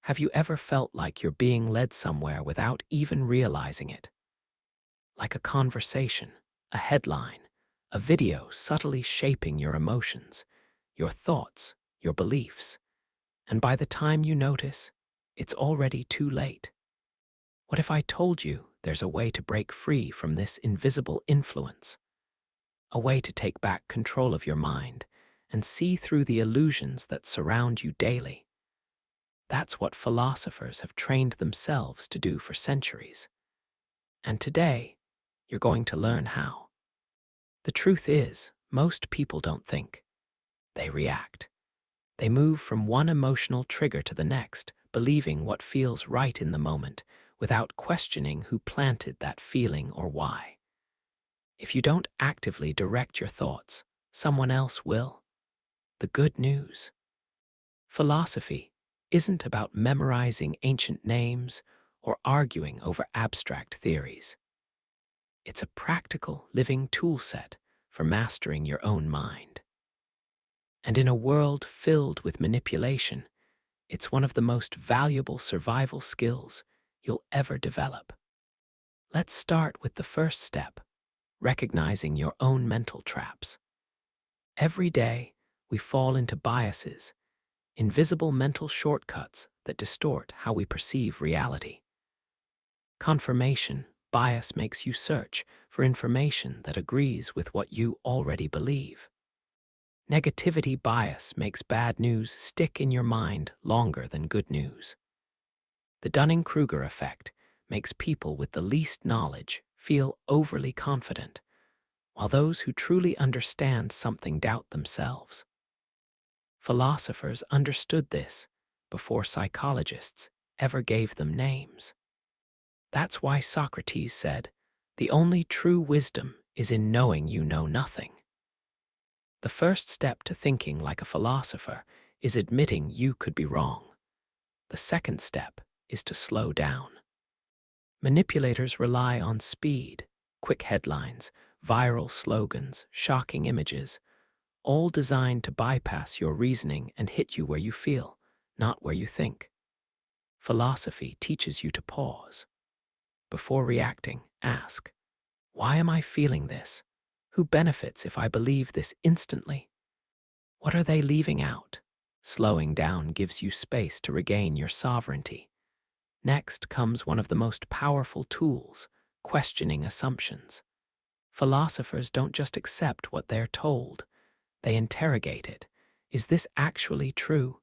Have you ever felt like you're being led somewhere without even realizing it? Like a conversation, a headline, a video subtly shaping your emotions, your thoughts, your beliefs, and by the time you notice, it's already too late. What if I told you there's a way to break free from this invisible influence? A way to take back control of your mind and see through the illusions that surround you daily? That's what philosophers have trained themselves to do for centuries. And today, you're going to learn how. The truth is, most people don't think. They react. They move from one emotional trigger to the next, believing what feels right in the moment, without questioning who planted that feeling or why. If you don't actively direct your thoughts, someone else will. The good news: philosophy isn't about memorizing ancient names or arguing over abstract theories. It's a practical, living toolset for mastering your own mind. And in a world filled with manipulation, it's one of the most valuable survival skills you'll ever develop. Let's start with the first step: recognizing your own mental traps. Every day, we fall into biases, invisible mental shortcuts that distort how we perceive reality. Confirmation bias makes you search for information that agrees with what you already believe. Negativity bias makes bad news stick in your mind longer than good news. The Dunning-Kruger effect makes people with the least knowledge feel overly confident, while those who truly understand something doubt themselves. Philosophers understood this before psychologists ever gave them names. That's why Socrates said, "The only true wisdom is in knowing you know nothing." The first step to thinking like a philosopher is admitting you could be wrong. The second step is to slow down. Manipulators rely on speed, quick headlines, viral slogans, shocking images, all designed to bypass your reasoning and hit you where you feel, not where you think. Philosophy teaches you to pause. Before reacting, ask, why am I feeling this? Who benefits if I believe this instantly? What are they leaving out? Slowing down gives you space to regain your sovereignty. Next comes one of the most powerful tools: questioning assumptions. Philosophers don't just accept what they're told, they interrogate it. Is this actually true?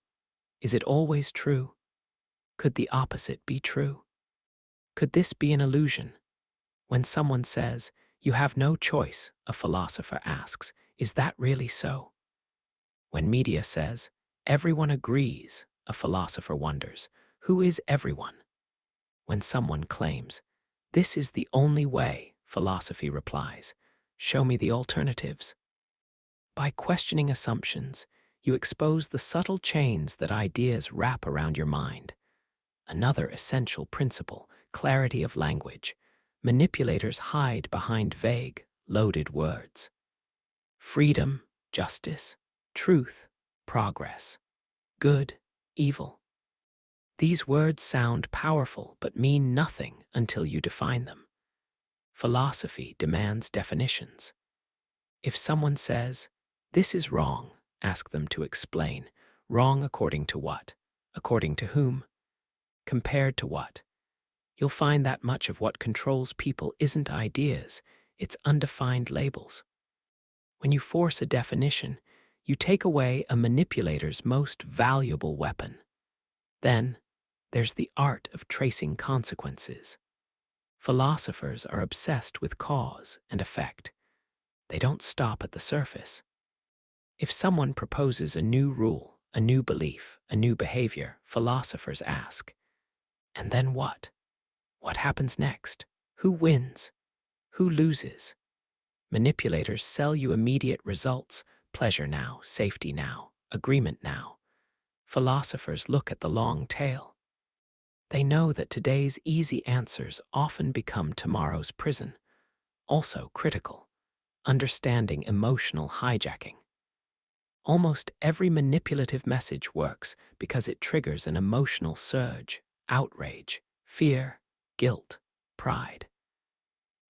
Is it always true? Could the opposite be true? Could this be an illusion? When someone says, "You have no choice," a philosopher asks, is that really so? When media says, "Everyone agrees," a philosopher wonders, who is everyone? When someone claims, "This is the only way," philosophy replies, "Show me the alternatives." By questioning assumptions, you expose the subtle chains that ideas wrap around your mind. Another essential principle: clarity of language. Manipulators hide behind vague, loaded words. Freedom, justice, truth, progress, good, evil. These words sound powerful but mean nothing until you define them. Philosophy demands definitions. If someone says, "This is wrong," ask them to explain. Wrong according to what? According to whom? Compared to what? You'll find that much of what controls people isn't ideas, it's undefined labels. When you force a definition, you take away a manipulator's most valuable weapon. Then, there's the art of tracing consequences. Philosophers are obsessed with cause and effect. They don't stop at the surface. If someone proposes a new rule, a new belief, a new behavior, philosophers ask, and then what? What happens next? Who wins? Who loses? Manipulators sell you immediate results: pleasure now, safety now, agreement now. Philosophers look at the long tail. They know that today's easy answers often become tomorrow's prison. Also critical: understanding emotional hijacking. Almost every manipulative message works because it triggers an emotional surge, outrage, fear, guilt, pride.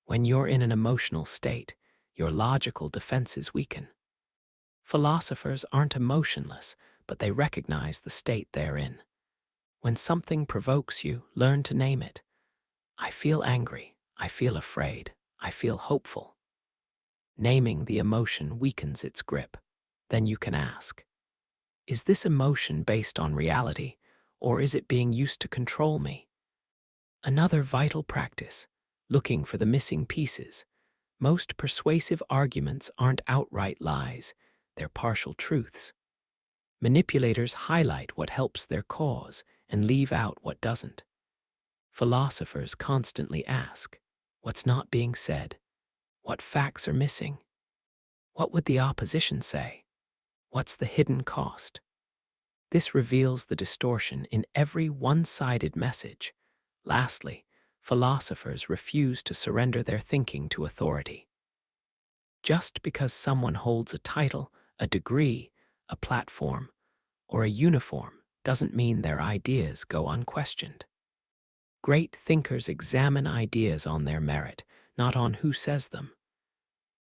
When you're in an emotional state, your logical defenses weaken. Philosophers aren't emotionless, but they recognize the state they're in. When something provokes you, learn to name it. I feel angry. I feel afraid. I feel hopeful. Naming the emotion weakens its grip. Then you can ask, is this emotion based on reality, or is it being used to control me? Another vital practice, looking for the missing pieces. Most persuasive arguments aren't outright lies, they're partial truths. Manipulators highlight what helps their cause and leave out what doesn't. Philosophers constantly ask, what's not being said? What facts are missing? What would the opposition say? What's the hidden cost? This reveals the distortion in every one-sided message. Lastly, philosophers refuse to surrender their thinking to authority. Just because someone holds a title, a degree, a platform, or a uniform doesn't mean their ideas go unquestioned. Great thinkers examine ideas on their merit, not on who says them.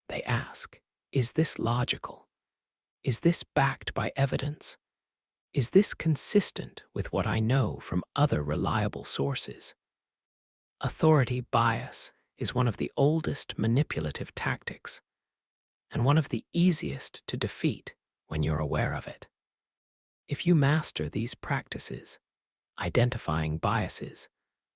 They ask, is this logical? Is this backed by evidence? Is this consistent with what I know from other reliable sources? Authority bias is one of the oldest manipulative tactics, and one of the easiest to defeat when you're aware of it. If you master these practices, identifying biases,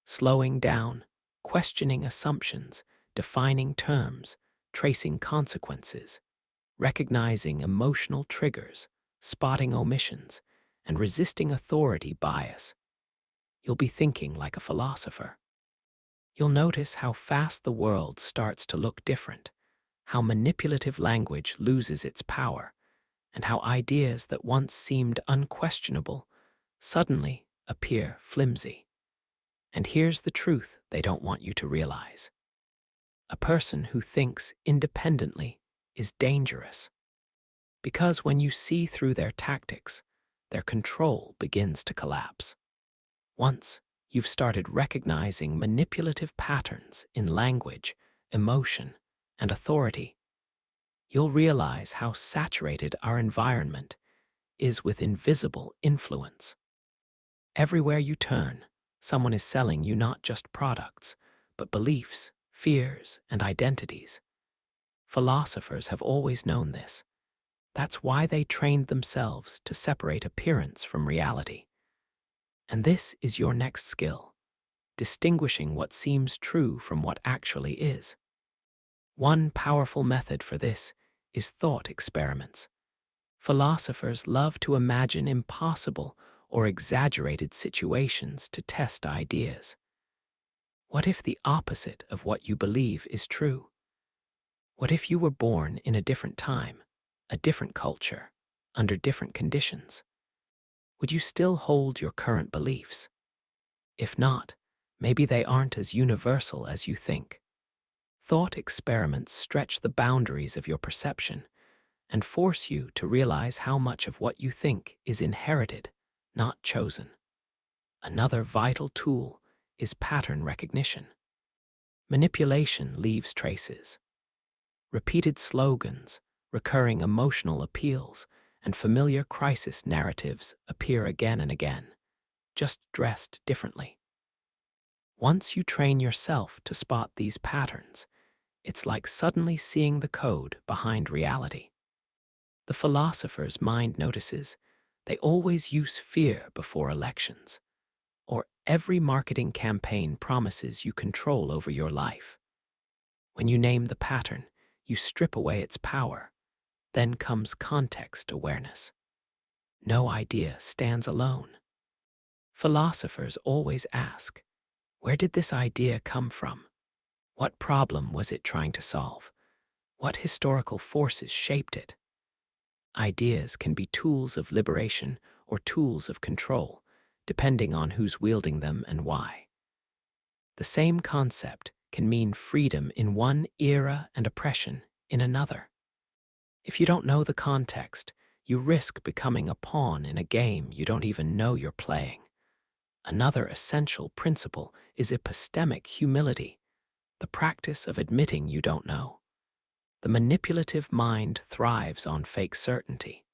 slowing down, questioning assumptions, defining terms, tracing consequences, recognizing emotional triggers, spotting omissions, and resisting authority bias, you'll be thinking like a philosopher. You'll notice how fast the world starts to look different, how manipulative language loses its power, and how ideas that once seemed unquestionable suddenly appear flimsy. And here's the truth they don't want you to realize. A person who thinks independently is dangerous, because when you see through their tactics, their control begins to collapse. Once you've started recognizing manipulative patterns in language, emotion, and authority, you'll realize how saturated our environment is with invisible influence. Everywhere you turn, someone is selling you not just products, but beliefs, fears, and identities. Philosophers have always known this. That's why they trained themselves to separate appearance from reality. And this is your next skill, distinguishing what seems true from what actually is. One powerful method for this is thought experiments. Philosophers love to imagine impossible or exaggerated situations to test ideas. What if the opposite of what you believe is true? What if you were born in a different time, a different culture, under different conditions? Would you still hold your current beliefs? If not, maybe they aren't as universal as you think. Thought experiments stretch the boundaries of your perception and force you to realize how much of what you think is inherited, not chosen. Another vital tool is pattern recognition. Manipulation leaves traces. Repeated slogans, recurring emotional appeals, and familiar crisis narratives appear again and again, just dressed differently. Once you train yourself to spot these patterns, it's like suddenly seeing the code behind reality. The philosopher's mind notices they always use fear before elections, or every marketing campaign promises you control over your life. When you name the pattern, you strip away its power. Then comes context awareness. No idea stands alone. Philosophers always ask, where did this idea come from? What problem was it trying to solve? What historical forces shaped it? Ideas can be tools of liberation or tools of control, depending on who's wielding them and why. The same concept can mean freedom in one era and oppression in another. If you don't know the context, you risk becoming a pawn in a game you don't even know you're playing. Another essential principle is epistemic humility, the practice of admitting you don't know. The manipulative mind thrives on fake certainty.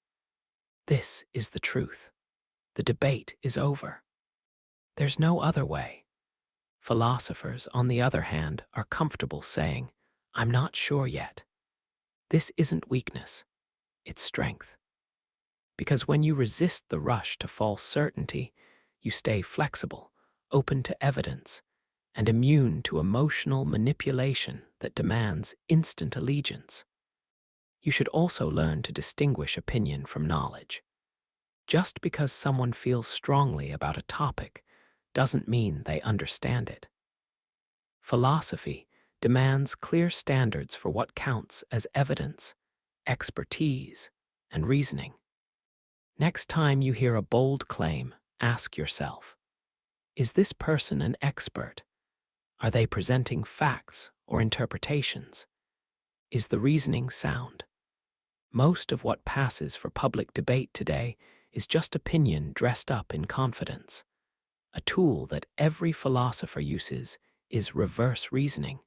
This is the truth. The debate is over. There's no other way. Philosophers, on the other hand, are comfortable saying, I'm not sure yet. This isn't weakness, it's strength. Because when you resist the rush to false certainty, you stay flexible, open to evidence, and immune to emotional manipulation that demands instant allegiance. You should also learn to distinguish opinion from knowledge. Just because someone feels strongly about a topic doesn't mean they understand it. Philosophy demands clear standards for what counts as evidence, expertise, and reasoning. Next time you hear a bold claim, ask yourself, is this person an expert? Are they presenting facts or interpretations? Is the reasoning sound? Most of what passes for public debate today is just opinion dressed up in confidence. A tool that every philosopher uses is reverse reasoning.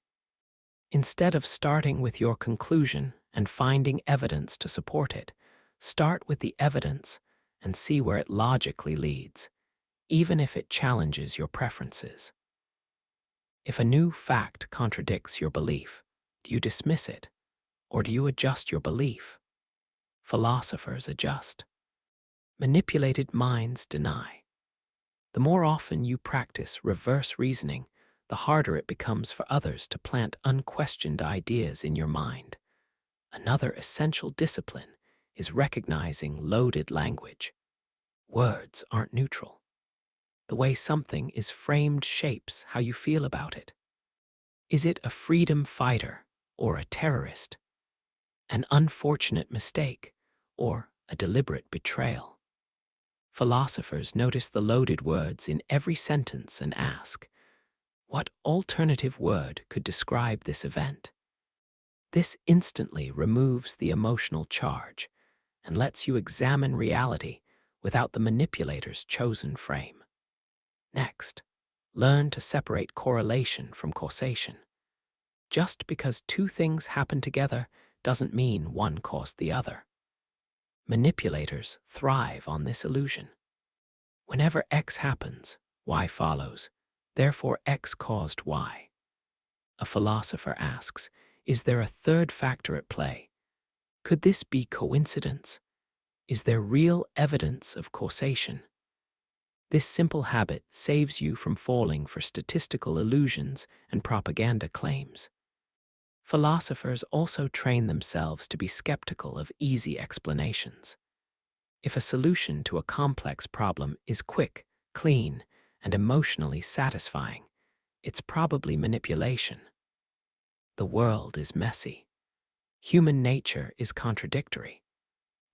Instead of starting with your conclusion and finding evidence to support it, start with the evidence and see where it logically leads, even if it challenges your preferences. If a new fact contradicts your belief, do you dismiss it, or do you adjust your belief? Philosophers adjust. Manipulated minds deny. The more often you practice reverse reasoning, the harder it becomes for others to plant unquestioned ideas in your mind. Another essential discipline is recognizing loaded language. Words aren't neutral. The way something is framed shapes how you feel about it. Is it a freedom fighter or a terrorist? An unfortunate mistake or a deliberate betrayal? Philosophers notice the loaded words in every sentence and ask, what alternative word could describe this event? This instantly removes the emotional charge and lets you examine reality without the manipulator's chosen frame. Next, learn to separate correlation from causation. Just because two things happen together doesn't mean one caused the other. Manipulators thrive on this illusion. Whenever X happens, Y follows. Therefore, X caused Y. A philosopher asks, is there a third factor at play? Could this be coincidence? Is there real evidence of causation? This simple habit saves you from falling for statistical illusions and propaganda claims. Philosophers also train themselves to be skeptical of easy explanations. If a solution to a complex problem is quick, clean, and emotionally satisfying, it's probably manipulation. The world is messy. Human nature is contradictory.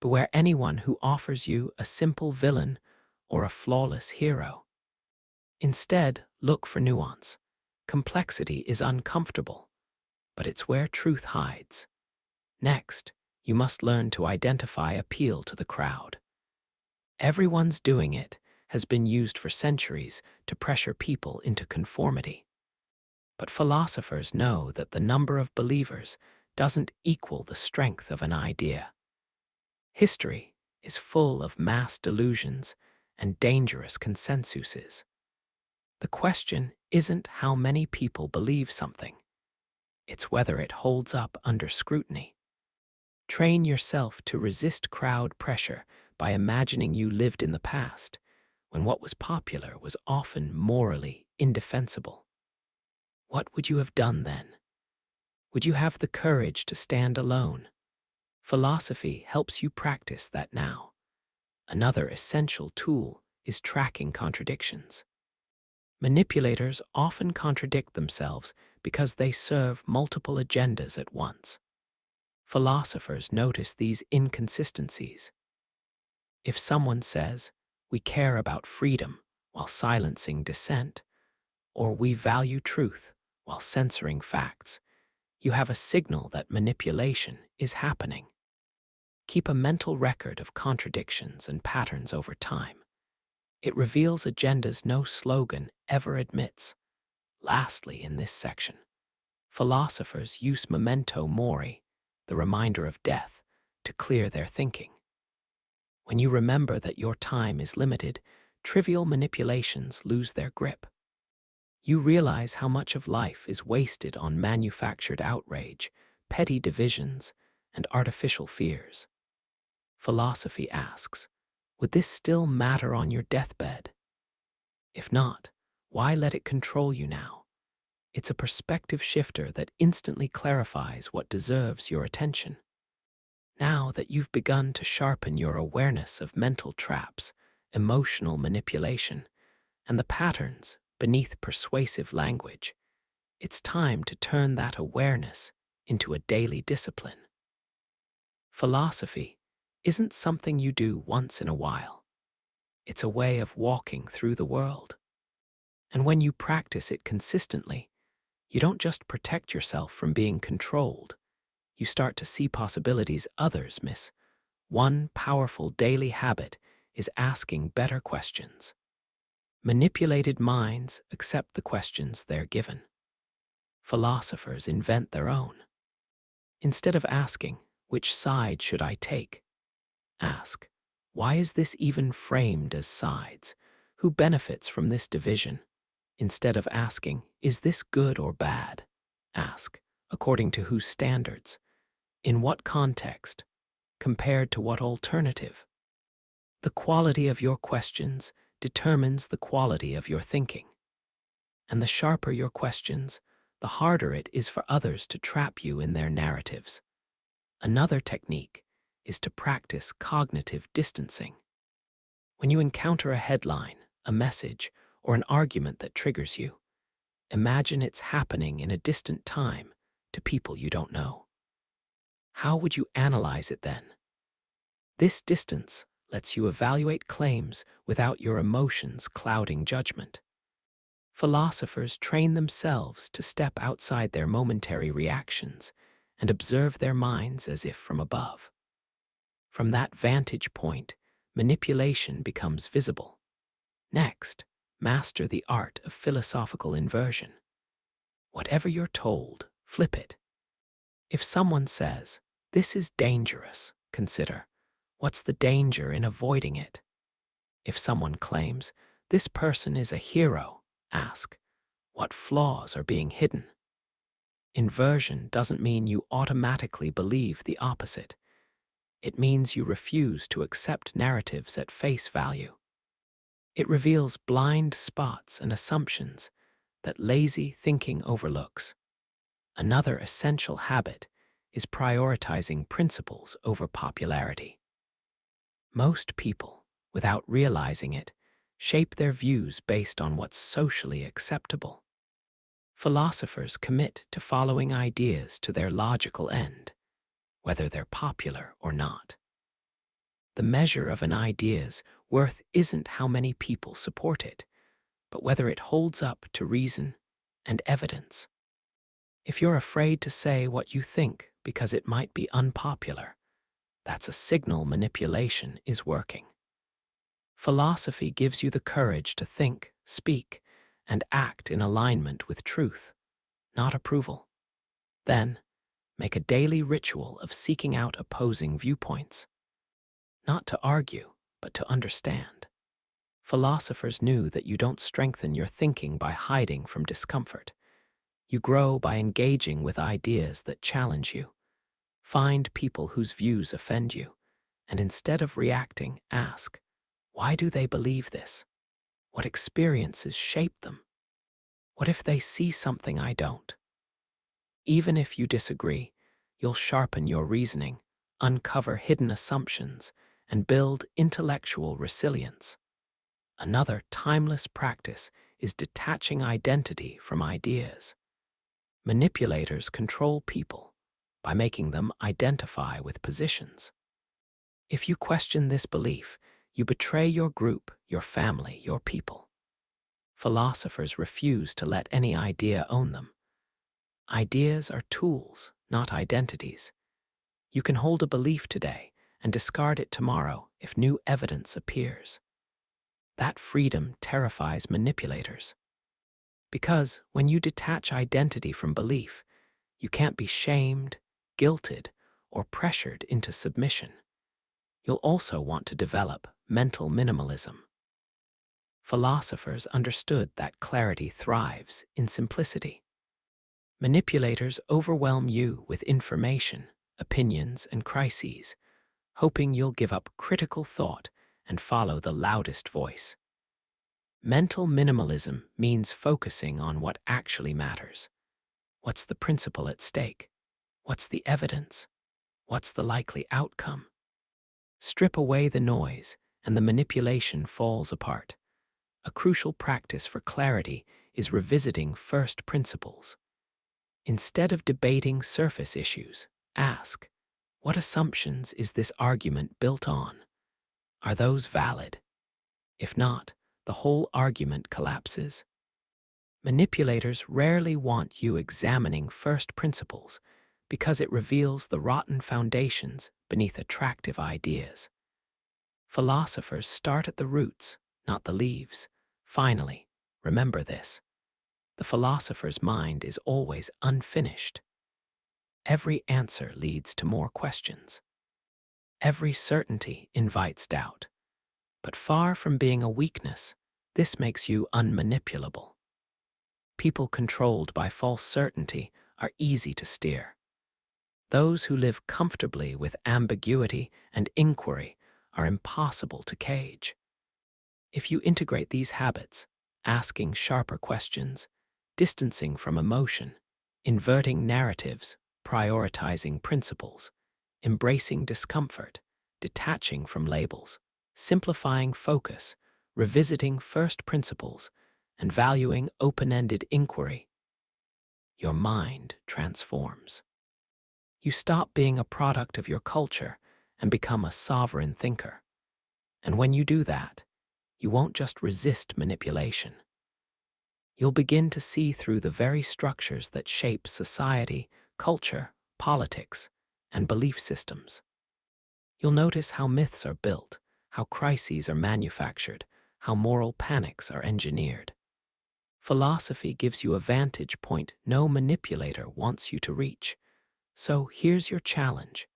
Beware anyone who offers you a simple villain or a flawless hero. Instead, look for nuance. Complexity is uncomfortable, but it's where truth hides. Next, you must learn to identify appeal to the crowd. Everyone's doing it has been used for centuries to pressure people into conformity. But philosophers know that the number of believers doesn't equal the strength of an idea. History is full of mass delusions and dangerous consensuses. The question isn't how many people believe something. It's whether it holds up under scrutiny. Train yourself to resist crowd pressure by imagining you lived in the past, when what was popular was often morally indefensible. What would you have done then? Would you have the courage to stand alone? Philosophy helps you practice that now. Another essential tool is tracking contradictions. Manipulators often contradict themselves because they serve multiple agendas at once. Philosophers notice these inconsistencies. If someone says, we care about freedom while silencing dissent, or we value truth while censoring facts, you have a signal that manipulation is happening. Keep a mental record of contradictions and patterns over time. It reveals agendas no slogan ever admits. Lastly, in this section, philosophers use memento mori, the reminder of death, to clear their thinking. When you remember that your time is limited, trivial manipulations lose their grip. You realize how much of life is wasted on manufactured outrage, petty divisions, and artificial fears. Philosophy asks, would this still matter on your deathbed? If not, why let it control you now? It's a perspective shifter that instantly clarifies what deserves your attention. Now that you've begun to sharpen your awareness of mental traps, emotional manipulation, and the patterns beneath persuasive language, it's time to turn that awareness into a daily discipline. Philosophy isn't something you do once in a while. It's a way of walking through the world. And when you practice it consistently, you don't just protect yourself from being controlled, you start to see possibilities others miss. One powerful daily habit is asking better questions. Manipulated minds accept the questions they're given. Philosophers invent their own. Instead of asking, which side should I take? Ask, why is this even framed as sides? Who benefits from this division? Instead of asking, is this good or bad? Ask, according to whose standards? In what context? Compared to what alternative? The quality of your questions determines the quality of your thinking. And the sharper your questions, the harder it is for others to trap you in their narratives. Another technique is to practice cognitive distancing. When you encounter a headline, a message, or an argument that triggers you, imagine it's happening in a distant time to people you don't know. How would you analyze it then? This distance lets you evaluate claims without your emotions clouding judgment. Philosophers train themselves to step outside their momentary reactions and observe their minds as if from above. From that vantage point, manipulation becomes visible. Next, master the art of philosophical inversion. Whatever you're told, flip it. If someone says, "This is dangerous," consider, what's the danger in avoiding it? If someone claims, "This person is a hero," ask, what flaws are being hidden? Inversion doesn't mean you automatically believe the opposite. It means you refuse to accept narratives at face value. It reveals blind spots and assumptions that lazy thinking overlooks. Another essential habit is prioritizing principles over popularity. Most people, without realizing it, shape their views based on what's socially acceptable. Philosophers commit to following ideas to their logical end, whether they're popular or not. The measure of an idea's worth isn't how many people support it, but whether it holds up to reason and evidence. If you're afraid to say what you think because it might be unpopular, that's a signal manipulation is working. Philosophy gives you the courage to think, speak, and act in alignment with truth, not approval. Then, make a daily ritual of seeking out opposing viewpoints. Not to argue, but to understand. Philosophers knew that you don't strengthen your thinking by hiding from discomfort. You grow by engaging with ideas that challenge you. Find people whose views offend you, and instead of reacting, ask, why do they believe this? What experiences shape them? What if they see something I don't? Even if you disagree, you'll sharpen your reasoning, uncover hidden assumptions, and build intellectual resilience. Another timeless practice is detaching identity from ideas. Manipulators control people by making them identify with positions. If you question this belief, you betray your group, your family, your people. Philosophers refuse to let any idea own them. Ideas are tools, not identities. You can hold a belief today and discard it tomorrow if new evidence appears. That freedom terrifies manipulators. Because when you detach identity from belief, you can't be shamed, guilted, or pressured into submission. You'll also want to develop mental minimalism. Philosophers understood that clarity thrives in simplicity. Manipulators overwhelm you with information, opinions, and crises, hoping you'll give up critical thought and follow the loudest voice. Mental minimalism means focusing on what actually matters. What's the principle at stake? What's the evidence? What's the likely outcome? Strip away the noise, and the manipulation falls apart. A crucial practice for clarity is revisiting first principles. Instead of debating surface issues, ask, what assumptions is this argument built on? Are those valid? If not, the whole argument collapses. Manipulators rarely want you examining first principles because it reveals the rotten foundations beneath attractive ideas. Philosophers start at the roots, not the leaves. Finally, remember this. The philosopher's mind is always unfinished. Every answer leads to more questions. Every certainty invites doubt. But far from being a weakness, this makes you unmanipulable. People controlled by false certainty are easy to steer. Those who live comfortably with ambiguity and inquiry are impossible to cage. If you integrate these habits, asking sharper questions, distancing from emotion, inverting narratives, prioritizing principles, embracing discomfort, detaching from labels, simplifying focus, revisiting first principles, and valuing open-ended inquiry, your mind transforms. You stop being a product of your culture and become a sovereign thinker. And when you do that, you won't just resist manipulation. You'll begin to see through the very structures that shape society, culture, politics, and belief systems. You'll notice how myths are built, how crises are manufactured, how moral panics are engineered. Philosophy gives you a vantage point no manipulator wants you to reach. So here's your challenge.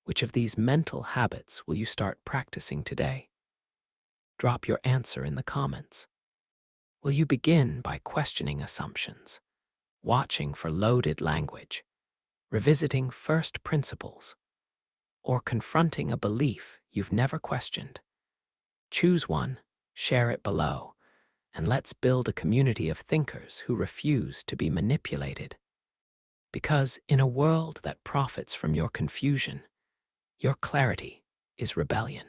Which of these mental habits will you start practicing today? Drop your answer in the comments. Will you begin by questioning assumptions, watching for loaded language, revisiting first principles, or confronting a belief you've never questioned? Choose one, share it below, and let's build a community of thinkers who refuse to be manipulated. Because in a world that profits from your confusion, your clarity is rebellion.